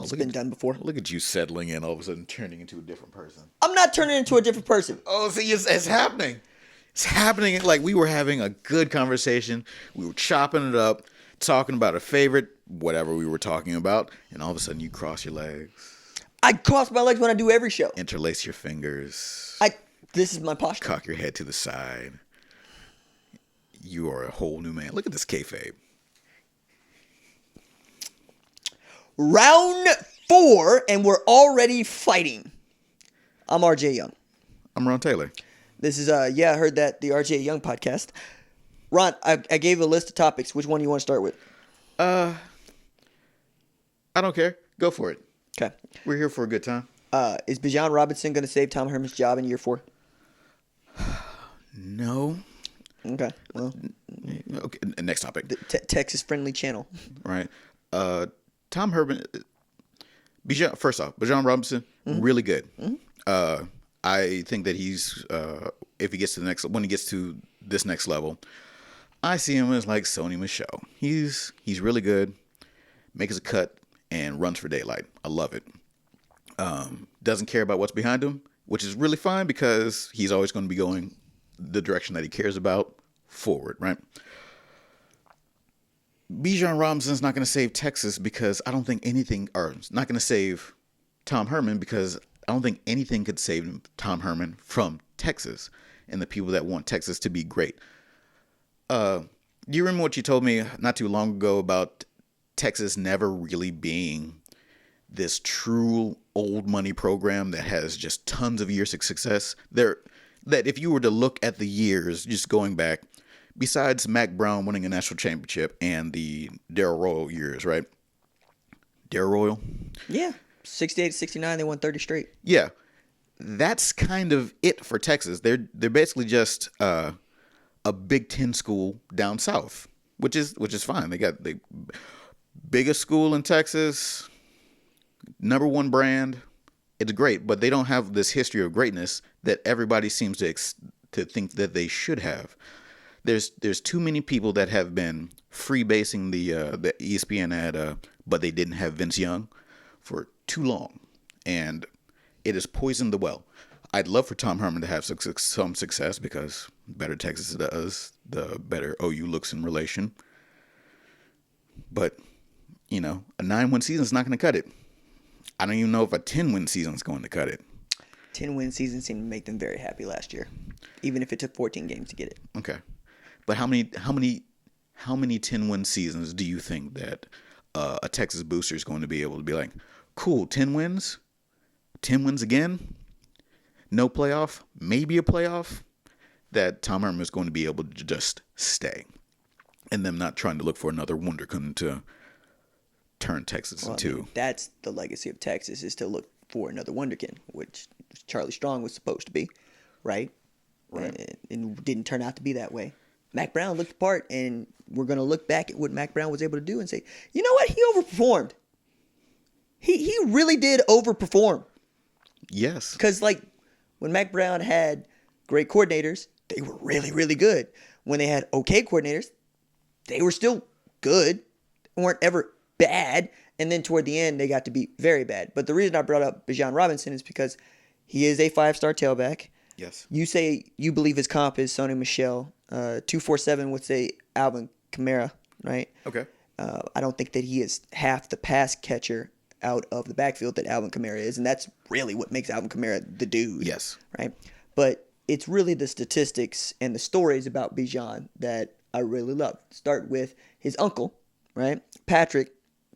It's been done before. Look at you settling in, all of a sudden turning into a different person. I'm not turning into a different person. Oh, see, it's happening. It's happening. Like, we were having a good conversation. We were chopping it up, talking about a favorite, whatever we were talking about, and all of a sudden you cross your legs. I cross my legs when I do every show. Interlace your fingers. This is my posture. Cock your head to the side. You are a whole new man. Look at this kayfabe. Round 4, and we're already fighting. I'm RJ Young. I'm Ron Taylor. This is, I heard that, the RJ Young podcast. Ron, I gave a list of topics. Which one do you want to start with? I don't care. Go for it. Okay. We're here for a good time. Is Bijan Robinson going to save Tom Herman's job in year 4? No. Okay. Well, okay. Next topic. Texas-friendly channel. Right. Tom Herman. First off, Bijan Robinson, really good. Mm-hmm. I think that he's if he gets to the next, when he gets to this next level, I see him as like Sony Michel. He's really good, makes a cut and runs for daylight. I love it. Doesn't care about what's behind him, which is really fine because he's always going to be going the direction that he cares about forward, right? Bijan Robinson's not going to save Texas because I don't think anything, or not going to save Tom Herman because I don't think anything could save Tom Herman from Texas and the people that want Texas to be great. Do you remember what you told me not too long ago about Texas never really being this true old money program that has just tons of years of success? That if you were to look at the years just going back, besides Mac Brown winning a national championship and the Darrell Royal years, right? Darrell Royal? Yeah. 68, 69, they won 30 straight. Yeah. That's kind of it for Texas. They're basically just a Big Ten school down south, which is fine. They got the biggest school in Texas, number one brand. It's great, but they don't have this history of greatness that everybody seems to think that they should have. There's too many people that have been freebasing the ESPN ad, but they didn't have Vince Young for too long, and it has poisoned the well. I'd love for Tom Herman to have some success because the better Texas does, the better OU looks in relation. But, a 9-win season is not going to cut it. I don't even know if a 10-win season is going to cut it. 10-win season seemed to make them very happy last year, even if it took 14 games to get it. Okay, but how many 10-win seasons do you think that a Texas booster is going to be able to be like, cool, 10 wins? 10 wins again? No playoff? Maybe a playoff? That Tom Herman is going to be able to just stay. And them not trying to look for another wonderkind to turn Texas into. That's the legacy of Texas, is to look for another wonderkind, which Charlie Strong was supposed to be, right? Right. And it didn't turn out to be that way. Mac Brown looked the part, and we're going to look back at what Mac Brown was able to do and say, you know what? He overperformed. He really did overperform. Yes. Because, when Mac Brown had great coordinators, they were really, really good. When they had okay coordinators, they were still good. They weren't ever bad. And then toward the end, they got to be very bad. But the reason I brought up Bijan Robinson is because he is a 5-star tailback. Yes. You say you believe his comp is Sony Michel. 247 would say Alvin Kamara, right? Okay. I don't think that he is half the pass catcher out of the backfield that Alvin Kamara is, and that's really what makes Alvin Kamara the dude. Yes. Right? But it's really the statistics and the stories about Bijan that I really love. Start with his uncle, right? Patrick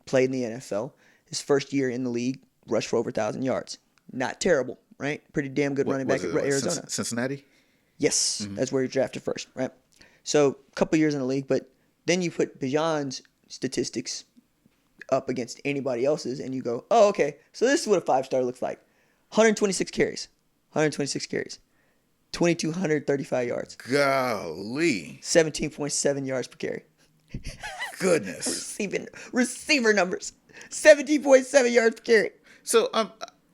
played in the NFL. His first year in the league, rushed for over 1,000 yards. Not terrible, right? Pretty damn good running back at Arizona. Cincinnati? Yes, that's where he drafted first, right? So a couple years in the league, but then you put Bijan's statistics up against anybody else's, and you go, oh, okay, so this is what a 5-star looks like. 126 carries, 2,235 yards. Golly. 17.7 yards per carry. Goodness. Receiver numbers. 17.7 yards per carry. So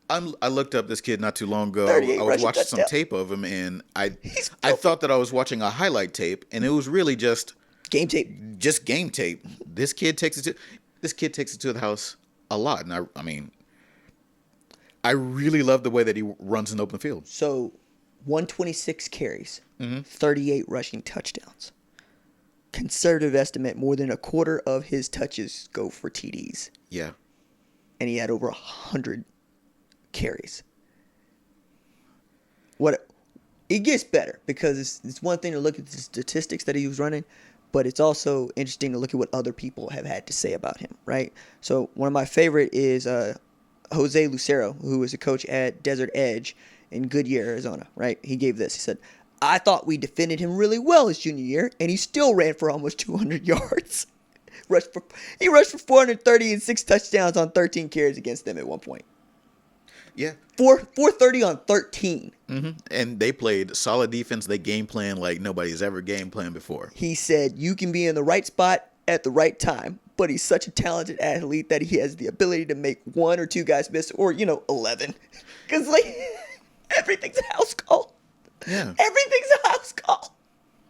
I looked up this kid not too long ago. 38 I was rushing watching some touchdowns. tape of him, and I thought that I was watching a highlight tape, and it was really just Game tape. Just game tape. This kid takes it to the house a lot. And I mean, I really love the way that he runs in open field. So 126 carries, 38 rushing touchdowns. Conservative estimate, more than a quarter of his touches go for TDs. Yeah. And he had over 100 carries. It gets better because it's one thing to look at the statistics that he was running, but it's also interesting to look at what other people have had to say about him, right? So one of my favorite is Jose Lucero, who was a coach at Desert Edge in Goodyear, Arizona, right? He gave this. He said, I thought we defended him really well his junior year, and he still ran for almost 200 yards. He rushed for 430 and 6 touchdowns on 13 carries against them at one point. Yeah. 430 on 13. Mm-hmm. And they played solid defense. They game plan like nobody's ever game planned before. He said, you can be in the right spot at the right time, but he's such a talented athlete that he has the ability to make 1 or 2 guys miss, or, 11. Because, everything's a house call. Yeah. Everything's a house call.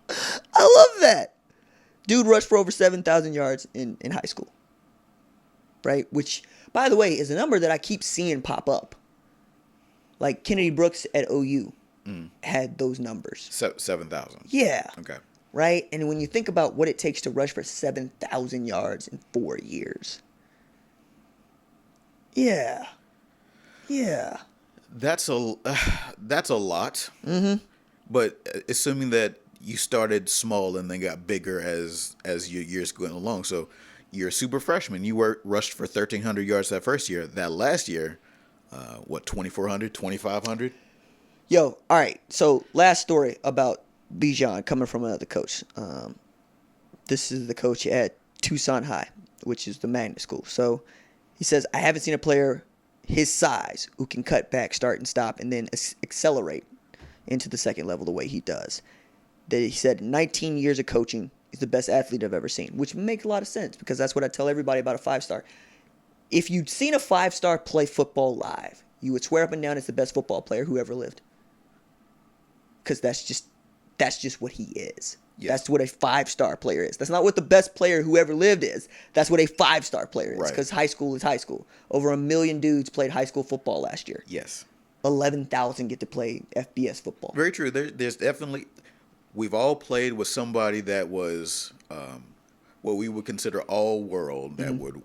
I love that. Dude rushed for over 7,000 yards in high school. Right? Which, by the way, is a number that I keep seeing pop up. Like Kennedy Brooks at OU had those numbers. 7,000. Yeah. Okay. Right? And when you think about what it takes to rush for 7,000 yards in 4 years. Yeah. Yeah. That's a lot. Mm-hmm. But assuming that you started small and then got bigger as your years going along. So you're a super freshman. You rushed for 1,300 yards that first year. That last year, 2,400, 2,500? Yo, all right. So last story about Bijan coming from another coach. This is the coach at Tucson High, which is the magnet school. So he says, I haven't seen a player his size who can cut back, start and stop, and then accelerate into the second level the way he does. That he said 19 years of coaching, he's the best athlete I've ever seen, which makes a lot of sense because that's what I tell everybody about a 5-star. If you'd seen a 5-star play football live, you would swear up and down it's the best football player who ever lived. Because that's just what he is. Yes. That's what a 5-star player is. That's not what the best player who ever lived is. That's what a 5-star player is. Because high school is high school. Over 1 million dudes played high school football last year. Yes. 11,000 get to play FBS football. Very true. There's definitely, we've all played with somebody that was what we would consider all world, that would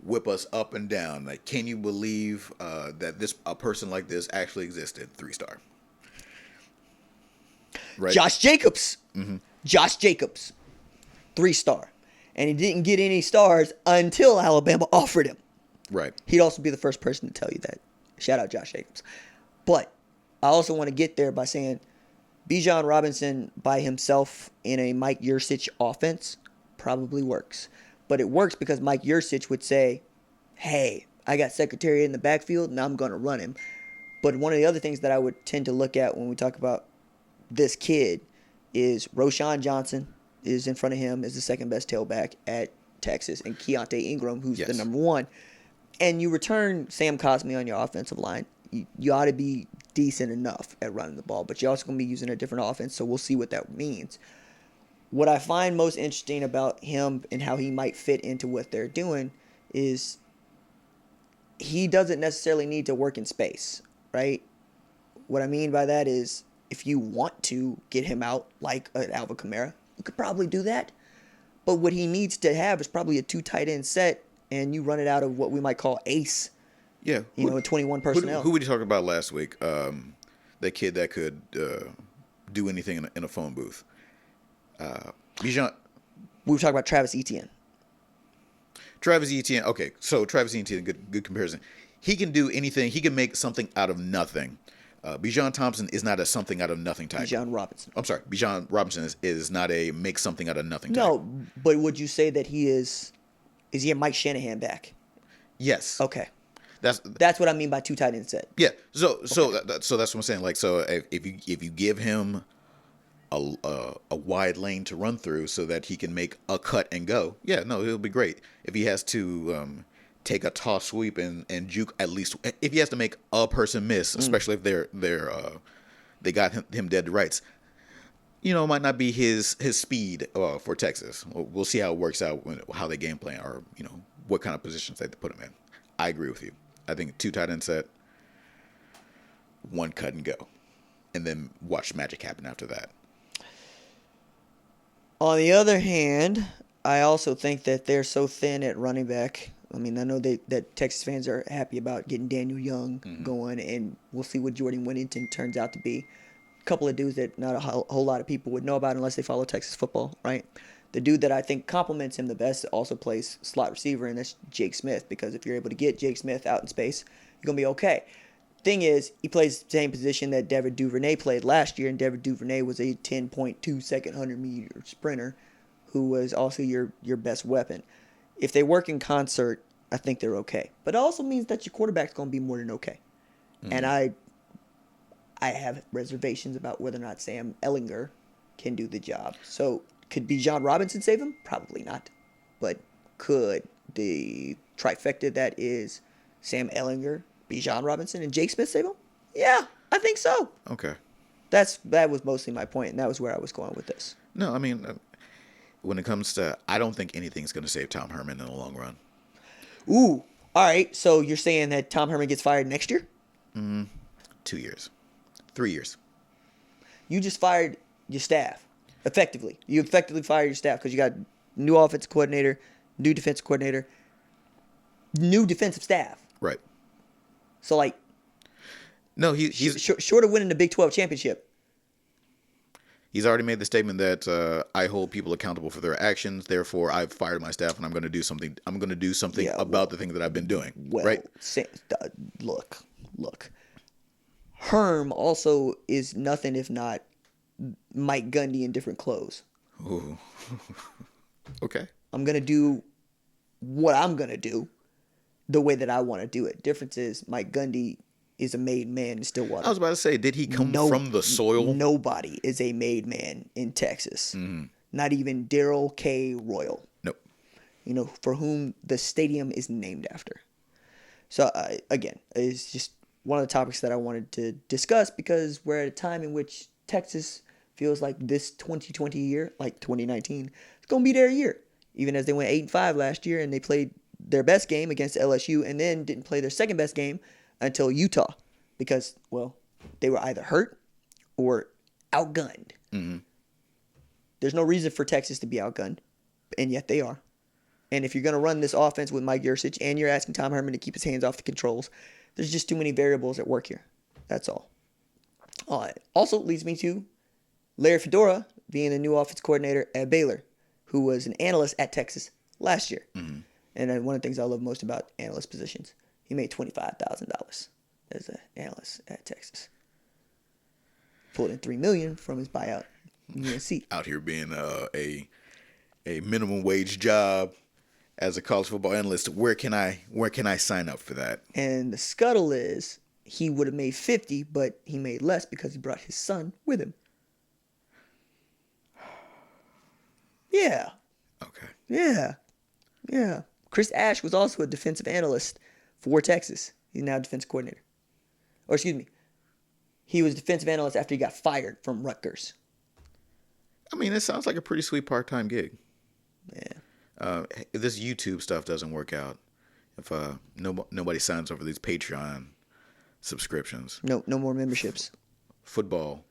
whip us up and down. Like, can you believe that a person like this actually existed? 3-star. Right. Josh Jacobs. Mm-hmm. Josh Jacobs. 3-star. And he didn't get any stars until Alabama offered him. Right. He'd also be the first person to tell you that. Shout out Josh Jacobs. But I also want to get there by saying Bijan Robinson by himself in a Mike Yurcich offense probably works. But it works because Mike Yurcich would say, hey, I got Secretary in the backfield and I'm going to run him. But one of the other things that I would tend to look at when we talk about this kid is Roschon Johnson is in front of him as the second best tailback at Texas, and Keontae Ingram, who's the number 1. And you return Sam Cosmi on your offensive line. You ought to be decent enough at running the ball, but you're also going to be using a different offense, so we'll see what that means. What I find most interesting about him and how he might fit into what they're doing is he doesn't necessarily need to work in space, right? What I mean by that is if you want to get him out like an Alvin Kamara, you could probably do that. But what he needs to have is probably a 2 tight end set, and you run it out of what we might call ace. Yeah. 21 personnel. Who were you talking about last week? That kid that could do anything in a phone booth. Bijan. We were talking about Travis Etienne. Travis Etienne. Okay, so Travis Etienne, good comparison. He can do anything. He can make something out of nothing. Bijan Thompson is not a something out of nothing type. Bijan Robinson. I'm sorry. Bijan Robinson is not a make something out of nothing type. No, but would you say that he is he a Mike Shanahan back? Yes. Okay. That's what I mean by 2 tight end set. Yeah. So that's what I'm saying. Like, so if you give him a wide lane to run through so that he can make a cut and go, yeah, no, it'll be great. If he has to take a toss sweep and juke, at least if he has to make a person miss, especially if they got him dead to rights, it might not be his speed for Texas. We'll see how it works out how they game plan, or what kind of positions they put him in. I agree with you. I think 2 tight end set, 1 cut and go, and then watch magic happen after that. On the other hand, I also think that they're so thin at running back. I mean, I know that Texas fans are happy about getting Daniel Young going, and we'll see what Jordan Whittington turns out to be. A couple of dudes that not a whole lot of people would know about unless they follow Texas football, right? The dude that I think complements him the best also plays slot receiver, and that's Jake Smith, because if you're able to get Jake Smith out in space, you're going to be okay. Thing is, he plays the same position that Devin Duvernay played last year, and Devin Duvernay was a 10.2 second 100-meter sprinter who was also your best weapon. If they work in concert, I think they're okay. But it also means that your quarterback's going to be more than okay. And I have reservations about whether or not Sam Ehlinger can do the job. So could Bijan Robinson save him? Probably not. But could the trifecta that is Sam Ehlinger, Bijan Robinson, and Jake Smith save him? Yeah, I think so. Okay. That was mostly my point, and that was where I was going with this. No, I mean, when it comes to, I don't think anything's going to save Tom Herman in the long run. Ooh, all right. So you're saying that Tom Herman gets fired next year? 2 years. 3 years. You just fired your staff, effectively. You effectively fired your staff because you got new offensive coordinator, new defensive coordinator, new defensive staff. Right. So, like, no, he's short of winning the Big 12 championship. He's already made the statement that I hold people accountable for their actions. Therefore, I've fired my staff, and I'm going to do something. I'm going to do something about the thing that I've been doing. Well, right? Look. Herm also is nothing if not Mike Gundy in different clothes. Ooh. Okay. I'm going to do what I'm going to do the way that I want to do it. Difference is Mike Gundy is a made man in Stillwater. I was about to say, did he come from the soil? Nobody is a made man in Texas. Mm-hmm. Not even Darrell K. Royal. Nope. For whom the stadium is named after. So, again, it's just one of the topics that I wanted to discuss because we're at a time in which Texas feels like this 2020 year, like 2019, it's going to be their year. Even as they went 8-5 last year and they played their best game against LSU and then didn't play their second best game until Utah because, well, they were either hurt or outgunned. Mm-hmm. There's no reason for Texas to be outgunned, and yet they are. And if you're going to run this offense with Mike Yurcich and you're asking Tom Herman to keep his hands off the controls, there's just too many variables at work here. That's all. Also leads me to Larry Fedora being the new offense coordinator at Baylor, who was an analyst at Texas last year. Mm-hmm. And one of the things I love most about analyst positions, he made $25,000 as an analyst at Texas. Pulled in $3 million from his buyout in UNC. Out here being a minimum wage job as a college football analyst. Where can I sign up for that? And the scuttle is he would have made 50, but he made less because he brought his son with him. Yeah. Okay. Yeah. Chris Ash was also a defensive analyst for Texas. He's now a defensive coordinator. Or excuse me. He was defensive analyst after he got fired from Rutgers. I mean, it sounds like a pretty sweet part-time gig. Yeah. If this YouTube stuff doesn't work out, if nobody signs up for these Patreon subscriptions. No more memberships. Football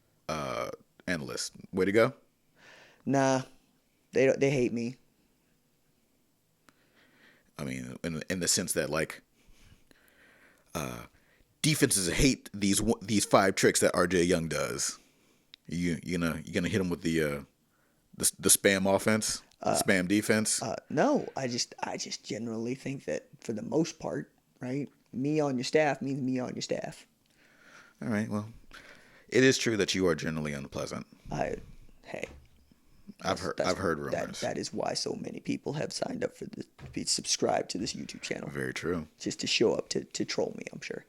analyst. Way to go. Nah. They hate me. I mean, in the sense that like defenses hate these 5 tricks that RJ Young does. You gonna hit him with the spam offense, spam defense? No, I just generally think that for the most part, right? Me on your staff means me on your staff. All right. Well, it is true that you are generally unpleasant. I've heard rumors. That is why so many people have signed up for be subscribed to this YouTube channel. Very true. Just to show up to troll me, I'm sure.